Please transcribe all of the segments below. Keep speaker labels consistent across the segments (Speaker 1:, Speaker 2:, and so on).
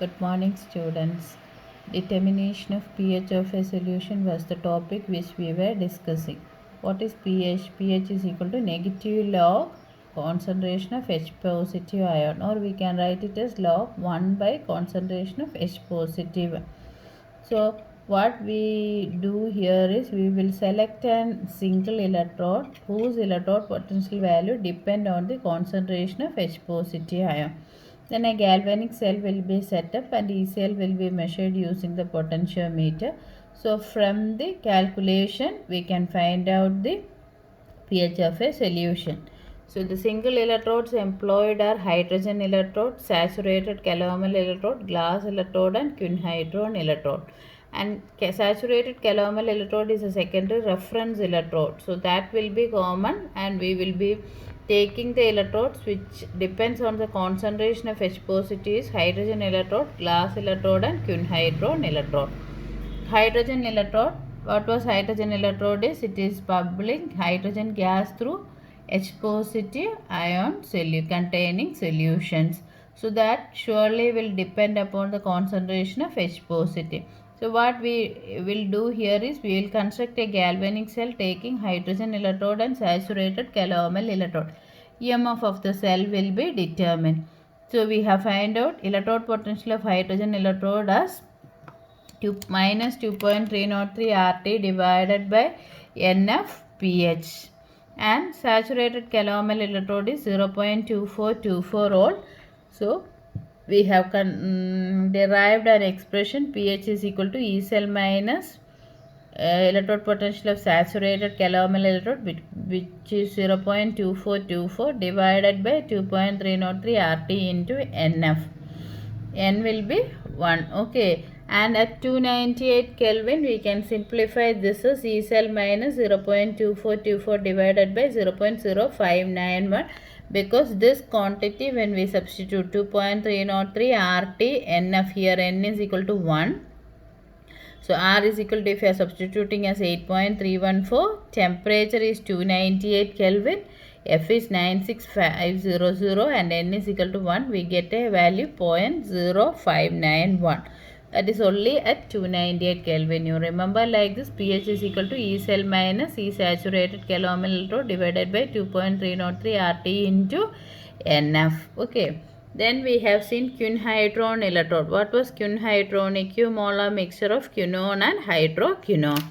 Speaker 1: Good morning, students. Determination of pH of a solution was the topic which we were discussing. What is pH? pH is equal to negative log concentration of H positive ion, or we can write it as log 1 by concentration of H positive. So what we do here is we will select a single electrode whose electrode potential value depend on the concentration of H positive ion. Then a galvanic cell will be set up and E cell will be measured using the potentiometer. So from the calculation we can find out the pH of a solution. So the single electrodes employed are hydrogen electrode, saturated calomel electrode, glass electrode and quinhydron electrode. And saturated calomel electrode is a secondary reference electrode. So that will be common, and we will be taking the electrodes which depends on the concentration of H positives, hydrogen electrode, glass electrode and quinhydron electrode. Hydrogen electrode, what was hydrogen electrode is, it is bubbling hydrogen gas through H positive ion containing solutions. So that surely will depend upon the concentration of H positive. So what we will do here is we will construct a galvanic cell taking hydrogen electrode and saturated calomel electrode. EMF of the cell will be determined. So we have find out electrode potential of hydrogen electrode as minus 2.303 RT divided by NF and saturated calomel electrode is 0.2424 volt. So we have derived an expression pH is equal to E cell minus electrode potential of saturated calomel electrode, which is 0.2424 divided by 2.303 RT into NF. N will be 1. Okay, and at 298 Kelvin we can simplify this as E cell minus 0.2424 divided by 0.0591, because this quantity when we substitute 2.303 RT NF, here N is equal to 1. So R is equal to, if you are substituting as 8.314, temperature is 298 Kelvin, F is 96500 and N is equal to 1. We get a value 0.0591. That is only at 298 Kelvin. You remember like this, pH is equal to E cell minus E saturated calomel electrode divided by 2.303 RT into NF. Okay. Then we have seen quinhydron electrode. What was quinhydron? Equimolar mixture of quinone and hydroquinone.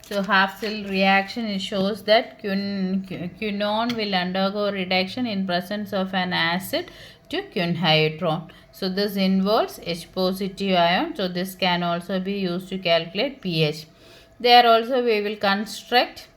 Speaker 1: So half cell reaction, it shows that quinone will undergo reduction in presence of an acid to quinhydron. So this involves H positive ion. So this can also be used to calculate pH. There also we will construct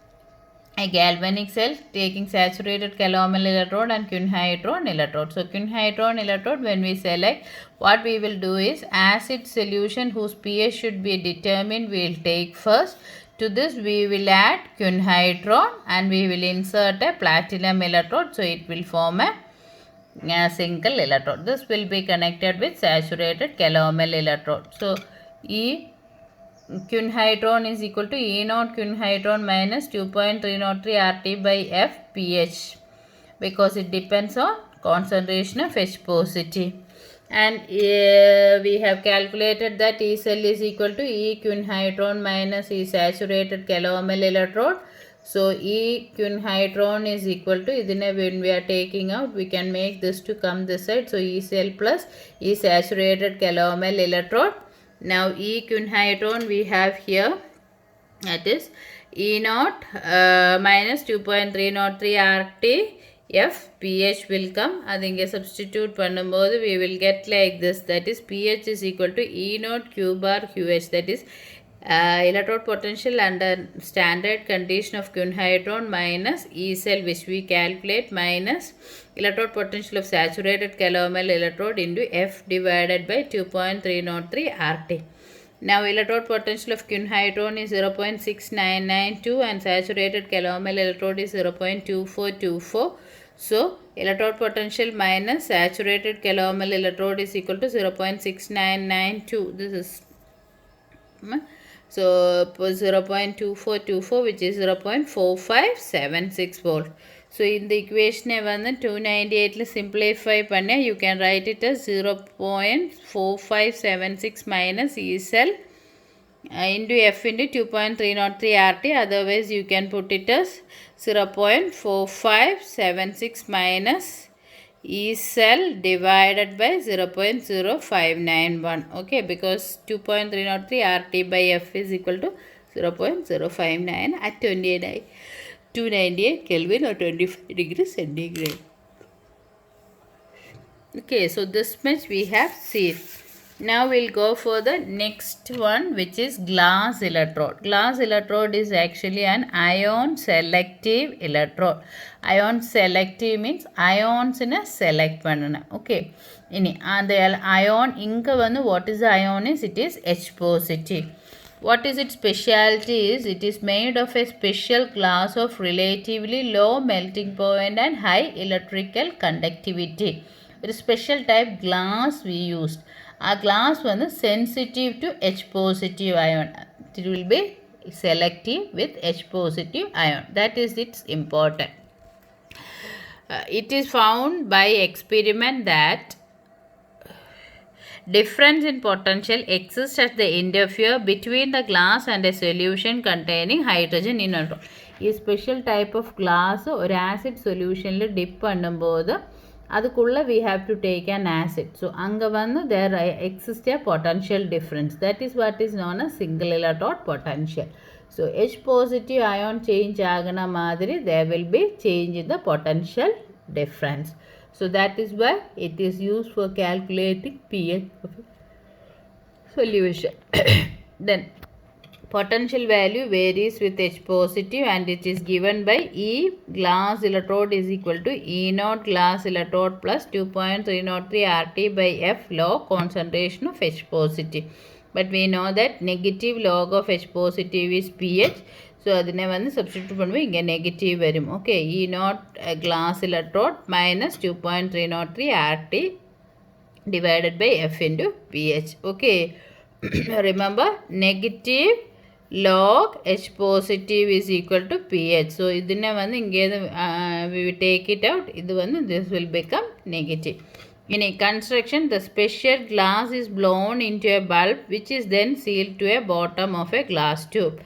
Speaker 1: a galvanic cell taking saturated calomel electrode and quinhydron electrode. So quinhydron electrode, when we select, what we will do is acid solution whose pH should be determined we will take first. To this we will add quinhydron and we will insert a platinum electrode. So it will form a single electrode. This will be connected with saturated calomel electrode. So quinhydron is equal to E naught quinhydron minus 2.303 RT by F pH, because it depends on concentration of H positive. And we have calculated that E cell is equal to E quinhydron minus E saturated calomel electrode. So E quinhydron is equal to, when we are taking out, we can make this to come this side. So E cell plus E saturated calomel electrode. Now E quinhydron we have here, that is E naught minus 2.303 RT F pH will come. I think a substitute பண்ணும்போது we will get like this, that is pH is equal to E naught Q bar QH, that is electrode potential under standard condition of quinhydron minus E cell, which we calculate, minus electrode potential of saturated calomel electrode into F divided by 2.303 RT. Now electrode potential of quinhydron is 0.6992 and saturated calomel electrode is 0.2424. So electrode potential minus saturated calomel electrode is equal to 0.6992. This is so 0.2424, which is 0.4576 volt. So in the equation 298 simplify panna, you can write it as 0.4576 minus E cell into F into 2.303 RT. Otherwise you can put it as 0.4576 minus E cell divided by 0.0591. Okay, because 2.303 RT by F is equal to 0.059 at 298 Kelvin or 25 degrees centigrade. Okay, so this much we have seen. Now we'll go for the next one, which is glass electrode. Glass electrode is actually an ion selective electrode. Ion selective means ions in a select panna. Okay, the ion inka vandu, what is the ion is? It is H positive. What is its specialty is it is made of a special class of relatively low melting point and high electrical conductivity. ഒരു special type glass we used. ആ glass വന്ന് sensitive to H positive ion. It will be selective with H positive ion. That is its important. It is found by experiment that difference in potential exists at the interface between the glass and a solution containing hydrogen in neutron. ഈ special type of glass ഒരു acid സൊല്യൂഷനിൽ dip பண்ணும்போது அதுக்குள்ள we have to take an acid. So அங்கே வந்து there exists a potential difference. That is what is known as single electrode potential. So H positive ion change ஆகின மாதிரி there will be change in the potential difference. So that is why it is used for calculating pH of a solution. Then potential value varies with H positive and it is given by E glass electrode is equal to E naught glass electrode plus 2.303 RT by F log concentration of H positive. But we know that negative log of H positive is pH. So adine vandu substitute பண்ணுவோம். இங்கே negative வரும். Okay, E naught glass electrode minus 2.303 RT divided by F into pH. Okay, remember negative log H positive is equal to pH. So idine vandu inge we will take it out. Idu vandu this will become negative. In a construction, the special glass is blown into a bulb which is then sealed to a bottom of a glass tube.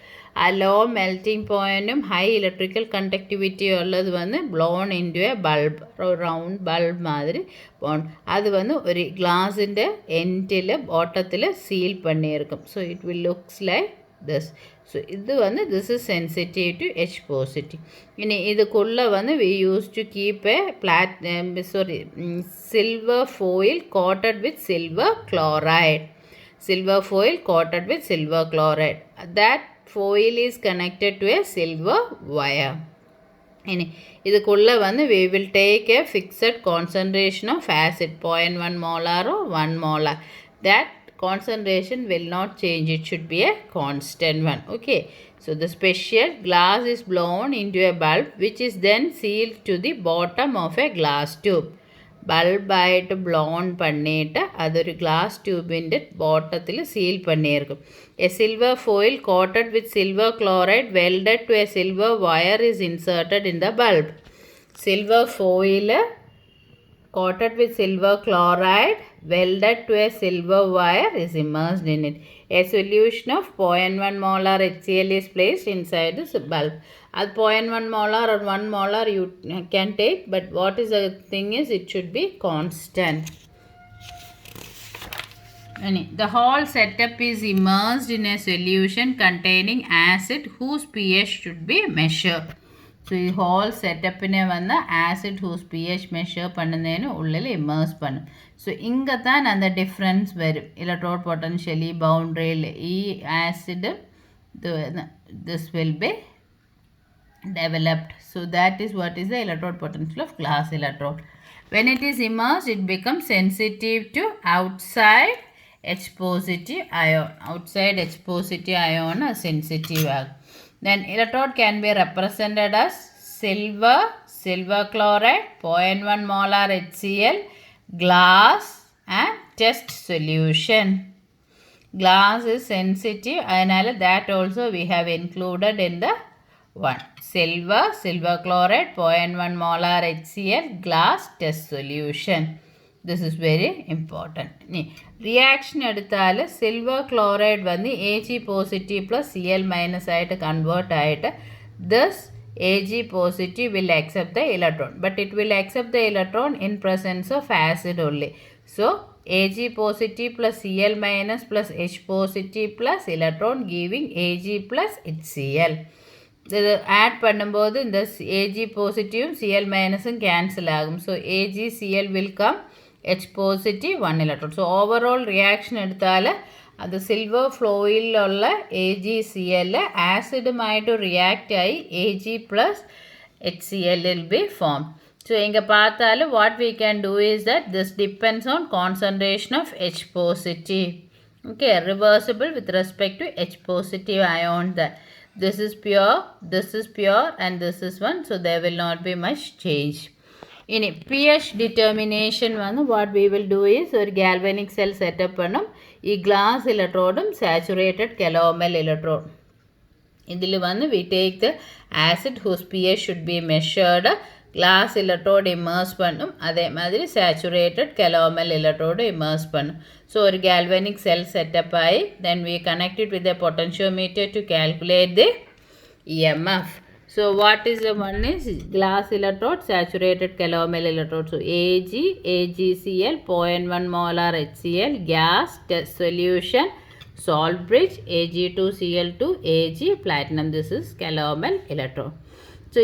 Speaker 1: A low melting point and high electrical conductivity உள்ளது வந்து blown into a bulb, round bulb மாதிரி phone. அது வந்து ஒரு கிளாஸிൻ്റെ எண்டில் பாட்டத்தில் seal பண்ணியிருக்கும். So it will looks like this. So இது வந்து this is sensitive to H positive. இனி இதுக்குள்ளே வந்து we used to keep a silver foil coated with silver chloride. Silver foil coated with silver chloride. That foil is connected to a silver wire. இனி இதுக்குள்ளே வந்து we will take a fixed concentration of acid 0.1 molar or 1 molar. That concentration will not change. It should be a constant one. Okay, so the special glass is blown into a bulb which is then sealed to the bottom of a glass tube. ബൾബായിട്ട് blown பண்ணிட்டு അതൊരു glass ട്യൂബിൻ്റെ ബോട്ടത്തിൽ seal பண்ணியிருക്കും. A silver foil coated with silver chloride welded to a silver wire is inserted in the bulb. Silver foil coated with silver chloride welded to a silver wire is immersed in it. A solution of 0.1 molar HCl is placed inside this bulb. At 0.1 molar or 1 molar you can take, but what is the thing is it should be constant. The whole setup is immersed in a solution containing acid whose pH should be measured. So ഈ whole സെറ്റപ്പിനെ വന്ന് acid whose P H measure பண்ணுന്നതിന് ഉള്ളിൽ immerse பண்ணுം. So ഇங்கே தான் அந்த difference വരും. Electrode potential ഈ ബൗണ്ടറിയിൽ ഈ acid this will be developed. So that is what is the electrode potential of glass electrode. When it is immersed, it becomes sensitive to outside H positive ion. Outside H positive ion are sensitive. Then electrode can be represented as silver chloride, 0.1 molar HCl, glass and test solution. Glass is sensitive and that also we have included in the 1. Silver chloride 0.1 molar HCl glass test solution. This is very important. Reaction എടുത്താൽ silver chloride വന്ന് Ag positive plus Cl minus ആയിട്ട് convert ആയിട്ട് this Ag positive will accept the electron, but it will accept the electron in presence of acid only. So Ag positive plus Cl minus plus H positive plus electron giving Ag plus HCl. Add பண்ணும்போது இந்த Ag positive Cl minus cancel ஆகும். So AgCl will come H positive 1 electron. So overall reaction எடுத்தால் അത് silver ഫ്ലോയിലുള്ള AgCl ആസിഡുമായിട്ട് react ആയി Ag plus HCl will be formed. So இங்கே பார்த்தால் what we can do is that this depends on concentration of H positive. Okay, reversible with respect to H positive ion. That this is pure and this is one, so there will not be much change. In pH determination one, what we will do is or galvanic cell setup pannum ee glass electrode saturated calomel electrode idile vannu we take the acid whose pH should be measured, glass electrode immerse pannum, adhe madiri saturated calomel electrode immerse pannum. So or galvanic cell setup aayi, then we connect it with a potentiometer to calculate the EMF. So what is the one is glass electrode, saturated calomel electrode. So AgCl 0.1 molar HCl gas test solution, salt bridge Ag2Cl2 Ag platinum. This is calomel electrode. So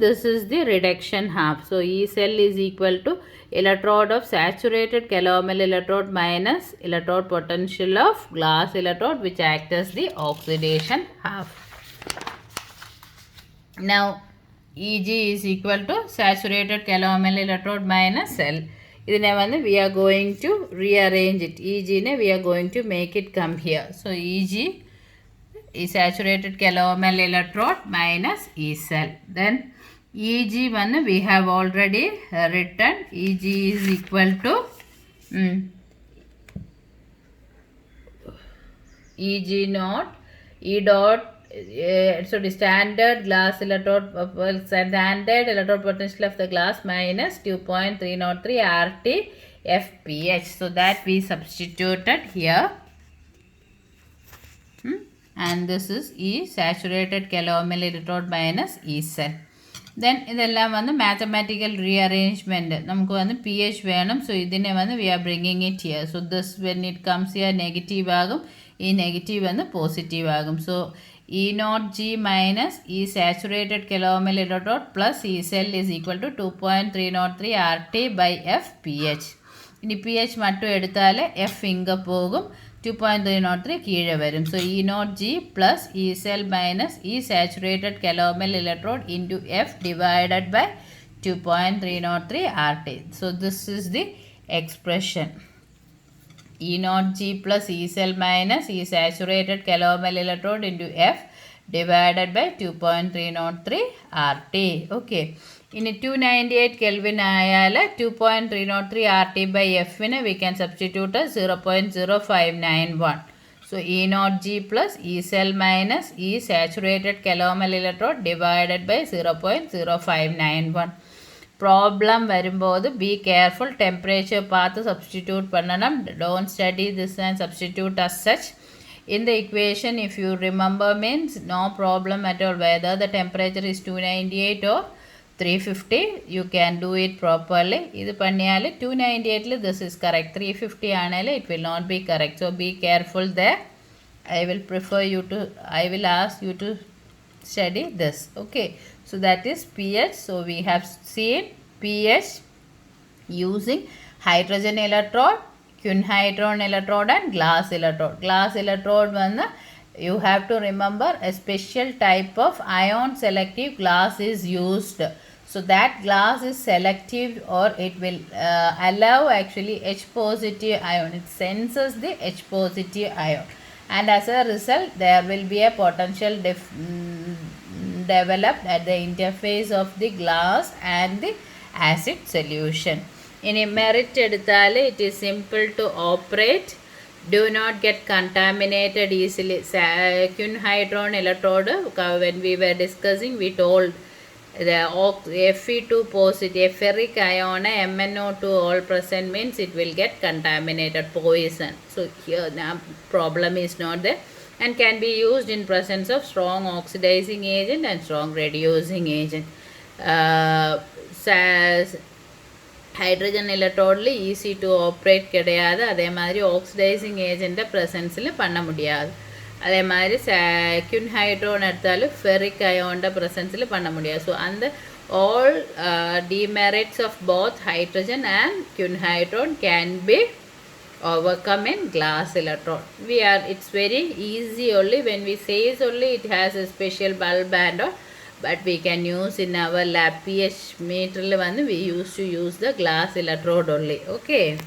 Speaker 1: this is the reduction half. So E cell is equal to electrode of saturated calomel electrode minus electrode potential of glass electrode, which acts as the oxidation half. Now Eg is equal to saturated calomel electrode minus cell. We are going to rearrange it. Eg we are going to make it come here. So Eg is saturated calomel electrode minus E cell. Then Eg we have already written. Eg is equal to Eg naught E dot. So the standard glass electrode standard electrode potential of the glass minus 2.303 RT FPH. So that we substituted here. And this is E saturated calomel electrode minus E cell. Then இதெல்லாம் வந்து mathematical rearrangement. நமக்கு வந்து pH வேணும். So ഇതിനെ வந்து we are bringing it here. So this when it comes here negative ஆகும். E negative வந்து positive ஆகும். So E naught G minus E saturated calomel electrode plus E cell is equal to 2.303 RT by F pH. ഇനി pH மட்டும் எடுத்தால் F இங்கே போகும். 2.303 கீழே வரும். So E naught G plus E cell minus E saturated calomel electrode into F divided by 2.303 RT. So this is the expression. E naught G plus E cell minus E saturated calomel electrode into F divided by 2.303 RT. Okay. In 298 Kelvin ayala 2.303 RT by F we can substitute as 0.0591. So E naught G plus E cell minus E saturated calomel electrode divided by 0.0591. Problem வரும்போது be careful, temperature பார்த்து substitute பண்ணணும். Don't study this and substitute as such. In the equation, if you remember, means no problem at all whether the temperature is 298 or 350, you can do it properly. இது பண்ணியாலே 298 this is correct, 350 ஆனாலே it will not be correct. So be careful there. I will ask you to study this. Okay, so that is pH. So we have seen pH using hydrogen electrode, quinhydron electrode and glass electrode. Glass electrode one you have to remember a special type of ion selective glass is used. So that glass is selective or it will allow actually H positive ion. It senses the H positive ion, and as a result there will be a potential developed at the interface of the glass and the acid solution. In a merit edutale it is simple to operate. do not get contaminated easily. Quinhydron electrode, when we were discussing, we told the Fe2 positive, ferric ion, MnO2 all present means it will get contaminated, poison. So here the problem is not there, and can be used in presence of strong oxidizing agent and strong reducing agent. Hydrogen எலக்ட்ரோடில் easy to operate கிடையாது. அதே மாதிரி oxidising ஏஜெண்ட்டை ப்ரெசன்ஸில் பண்ண முடியாது. அதே மாதிரி குயின்ஹைட்ரோன் எடுத்தாலும் ferric அயோன்ட ப்ரெசன்ஸில் பண்ண முடியாது. ஸோ அந்த all demerits of both hydrogen and quinhydron can be overcome in glass electrode. It's very easy only when we say only it has a special bulb and all, but we can use in our lab pH meter we used to use the glass electrode only. Okay,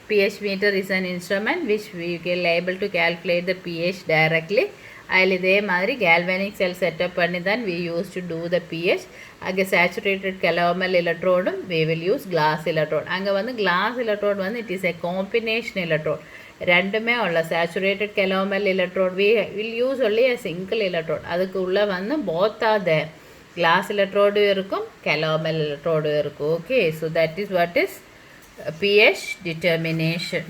Speaker 1: pH meter is an instrument which we can able to calculate the pH directly. அதில் இதே மாதிரி galvanic cell setup பண்ணி தான் we used to do the pH. அங்கே saturated calomel electrode we will use glass electrode. அங்கே glass electrode it is a combination electrode. ரெண்டுமே உள்ள saturated calomel electrode we will use only a single electrode. அதுக்கு உள்ள both are there. Glass electrode இருக்கும், calomel electrode இருக்கும். Okay, so that is what is pH determination.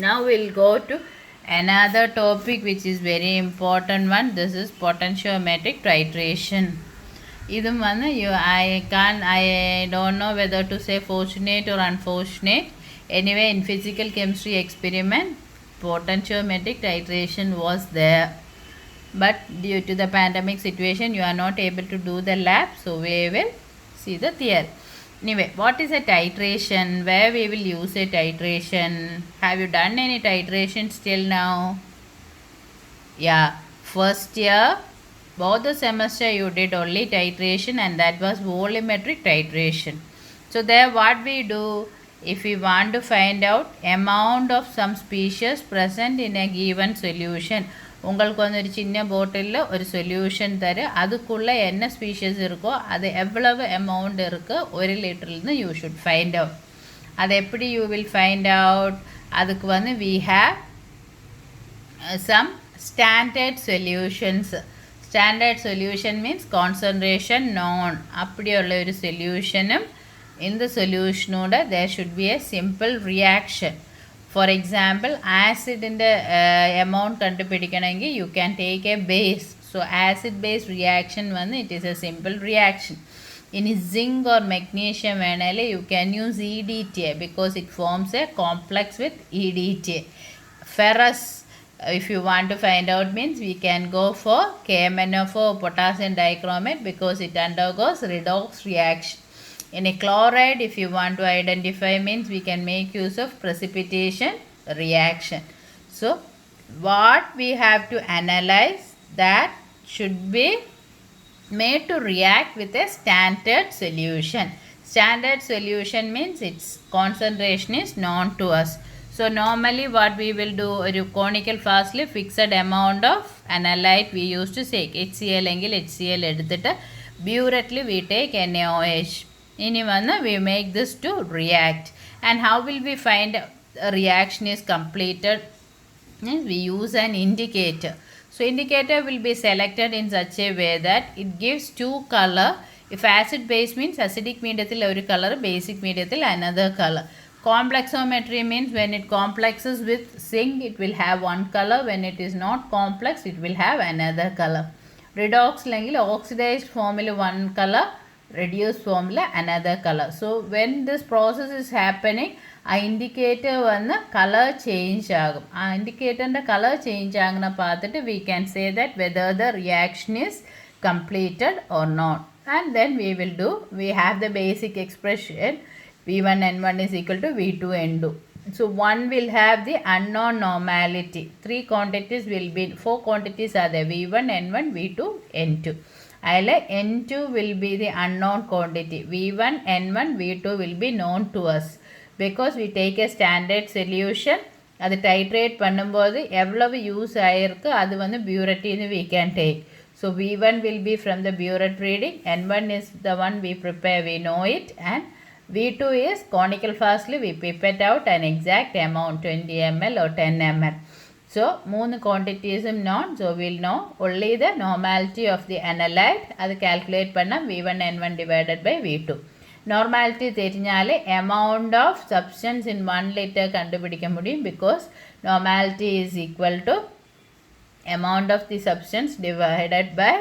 Speaker 1: Now we'll go to another topic which is very important one. This is potentiometric titration. Idum I don't know whether to say fortunate or unfortunate. Anyway, in physical chemistry experiment, potentiometric titration was there. But due to the pandemic situation, you are not able to do the lab. So we will see the theory. Anyway, what is a titration? Where we will use a titration? Have you done any titrations till now? Yeah, first year, both the semester you did only titration, and that was volumetric titration. So there what we do, if we want to find out amount of some species present in a given solution, உங்களுக்கு ஒரு சின்ன பாட்டிலில் ஒரு solution தரும், அதுக்குள்ளே என்ன species இருக்கோ அது எவ்வளவு அமௌண்ட் இருக்குது 1 லிட்டர்லேருந்து யூ ஷுட் ஃபைண்ட் அவுட். அது எப்படி யூ வில் ஃபைண்ட் அவுட்? அதுக்கு we have some standard solutions. Standard solution means concentration known. அப்படியுள்ள ஒரு சொல்யூஷனும் இந்த சொல்யூஷனோட there should be a simple reaction. For example, acid in the amount கண்டுபிடிக்கணுங்க, you can take a base. So acid base reaction it is a simple reaction. In zinc or magnesium you can use EDTA because it forms a complex with EDTA. Ferrous, if you want to find out means we can go for KMnO4 potassium dichromate because it undergoes redox reaction. In a chloride, if you want to identify means we can make use of precipitation reaction. So what we have to analyze that should be made to react with a standard solution. Standard solution means its concentration is known to us. So normally what we will do, a conical fastly fixed amount of analyte we used to take HCl engil HCl edutittu buretly we take NaOH. We make this to react. And how will we find a reaction is completed? We use an indicator. So indicator will be selected in such a way that it gives two color. If acid base means acidic mediathil oru color, basic mediathil another color. Complexometry means when it complexes with zinc it will have one color, when it is not complex it will have another color. Redox langil oxidized formula one color, reduced formula another color. So when this process is happening, a indicator color change agum. Indicator and color change agna paathitte we can say that whether the reaction is completed or not. And then we will do, we have the basic expression V1N1 is equal to V2N2. So one will have the unknown normality. 4 quantities are there, V1, N1, V2, N2. N2 will be the unknown quantity. V1, N1, V2 will be known to us. Because we take a standard solution, அது titrate பண்ணும்போது எவ்வளவு use ஆயிருக்கு அது burette we can take. So V1 will be from the burette reading, N1 is the one we prepare, we know it, and V2 is conical fastly we pipette out an exact amount 20 ml or 10 ml. So, 3 quantities known. So, we will know only the normality of the analyte. That calculate panna V1 N1 divided by V2. Normality therinjale amount of substance in 1 liter kandupidikka mudiyum because normality is equal to amount of the substance divided by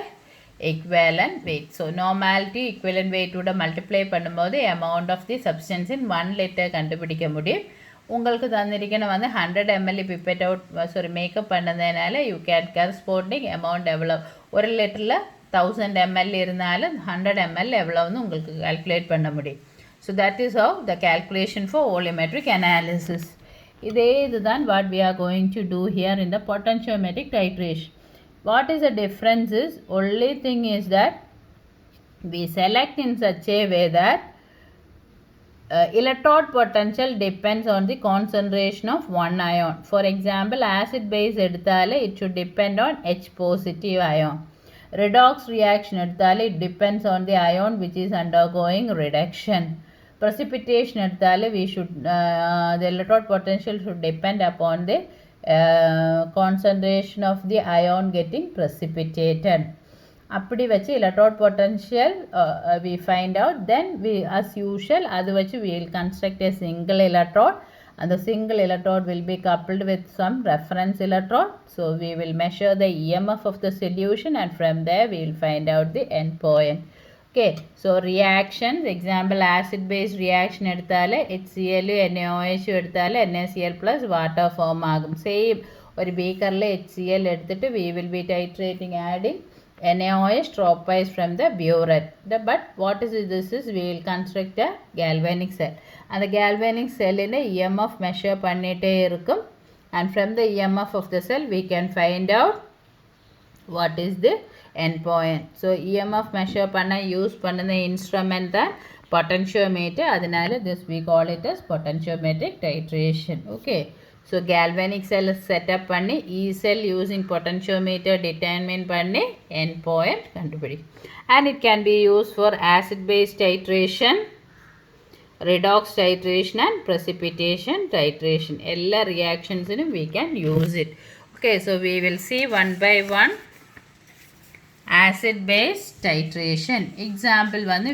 Speaker 1: equivalent weight. So, normality equivalent weight would multiply பண்ணும்போது amount of the substance in 1 liter கண்டுபிடிக்க முடியும். உங்களுக்கு தந்திருக்கணும் வந்து 100 ml pipette out makeup பண்ணதுனால you can corresponding amount எவ்வளோ ஒரு லிட்டரில் 1000 ml இருந்தாலும் 100 ml எவ்வளோன்னு உங்களுக்கு கால்குலேட் பண்ண முடியும். So, that is how the calculation for volumetric analysis. இதுதான் what we are going to do here in the potentiometric titration. What is the difference is only thing is that we select in such a way that electrode potential depends on the concentration of one ion. For example, acid base எடுத்தாலே it should depend on H positive ion. Redox reaction எடுத்தாலே it depends on the ion which is undergoing reduction. Precipitation எடுத்தாலே we should the electrode potential should depend upon the concentration of the ion getting precipitated. அப்படி வச்சு electrode potential we find out, then we as usual அது வச்சு we will construct a single electrode and the single electrode will be coupled with some reference electrode. So we will measure the EMF of the solution and from there we will find out the end point. Okay, so reactions, example acid base reaction எடுத்தாலே HCl NaOH எடுத்தாலே NaCl plus water form ஆகும். Same ஒரு beakerல HCl எடுத்துட்டு we will be titrating adding NaOH dropwise from the burette. But what is this is we will construct a galvanic cell. And the galvanic cell in a EMF measure பண்ணிட்டே இருக்கும் and from the EMF of the cell we can find out what is the end point. So EMF measure பண்ண use பண்ண instrument தான் potentiometer. அதனால this we call it as potentiometric titration. Okay. So galvanic cell set up பண்ணி E cell using potentiometer determine பண்ணி end point கண்டுபிடி. And it can be used for acid base titration, redox titration and precipitation titration. எல்லா reactions we can use it. Okay, so we will see one by one acid base titration. Example வந்து